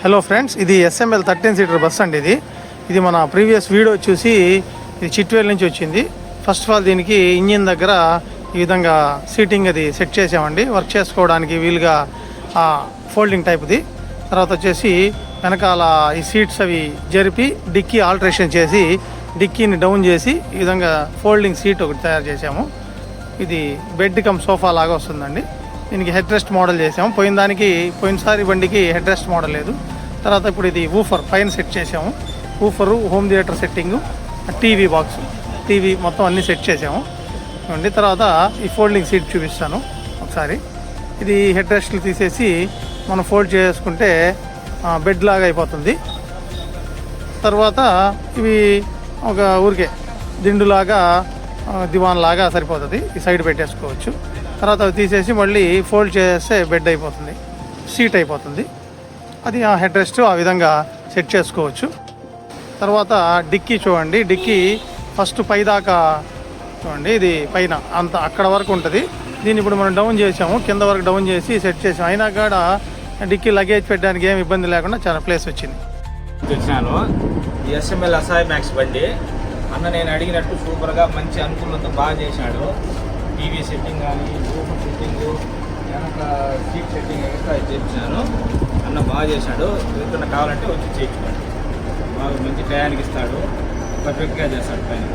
Hello friends, ఇది SML 13 seater bus అండి. ఇది మన ప్రీవియస్ వీడియో చూసి ఇది చిట్వేల్ నుంచి వచ్చింది. ఫస్ట్ ఆఫ్ ఆల్ దీనికి ఇంజిన్ దగ్గర ఈ విధంగా సీటింగ్ అది సెట్ చేసామండి, వర్క్ చేసుకోవడానికి వీలుగా ఫోల్డింగ్ టైప్ది. తర్వాత వచ్చేసి వెనకాల ఈ సీట్స్ అవి జరిపి డిక్కీ ఆల్టరేషన్ చేసి డిక్కీని డౌన్ చేసి ఈ విధంగా ఫోల్డింగ్ సీట్ ఒకటి తయారు చేసాము. ఇది బెడ్ కమ్ సోఫా లాగా వస్తుందండి. దీనికి హెడ్ రెస్ట్ మోడల్ చేసాము. పోయినసారి బండికి హెడ్ రెస్ట్ మోడల్ లేదు. తర్వాత ఇప్పుడు ఇది ఊఫర్ పైన సెట్ చేసాము. Woofer, home theatre setting, TV box, TV మొత్తం అన్నీ సెట్ చేసాము అండి. తర్వాత ఈ ఫోల్డింగ్ సీట్ చూపిస్తాను ఒకసారి. ఇది హెడ్ రెస్ట్లు తీసేసి మనం ఫోల్డ్ చేసుకుంటే బెడ్ లాగా అయిపోతుంది. తర్వాత ఇవి ఒక ఊరికే దిండులాగా దివాన్ లాగా సరిపోతుంది. ఈ సైడ్ పెట్టేసుకోవచ్చు. తర్వాత అవి తీసేసి మళ్ళీ ఫోల్డ్ చేస్తే బెడ్ అయిపోతుంది, సీట్ అయిపోతుంది. అది ఆ హెడ్ రెస్ట్ ఆ విధంగా సెట్ చేసుకోవచ్చు. తర్వాత డిక్కీ చూడండి. డిక్కీ ఫస్ట్ పైదాకా చూడండి, ఇది పైన అంత అక్కడ వరకు ఉంటుంది. దీన్ని ఇప్పుడు మనం డౌన్ చేసాము, కింద వరకు డౌన్ చేసి సెట్ చేసాము. అయినా కూడా డిక్కీ లగేజ్ పెట్టడానికి ఏమి ఇబ్బంది లేకుండా చాలా ప్లేస్ వచ్చింది. తెచ్చాను ఈ SML అసాయ్ మ్యాక్స్ బండి. అన్న నేను అడిగినట్టు సూపర్గా మంచి అనుకూలంతో బాగా చేశాడు. టీవీ సెట్టింగ్ కానీ, రూఫర్ సెట్టింగ్, వెనక సీట్ సెట్టింగ్ ఎక్స్ట్రా చేయించాను. అన్న బాగా చేశాడు. ఎవరికన్నా కావాలంటే వచ్చి చేయించుకోండి. బాగా మంచి టయానికి ఇస్తాడు, పర్ఫెక్ట్గా చేస్తాడు పైన.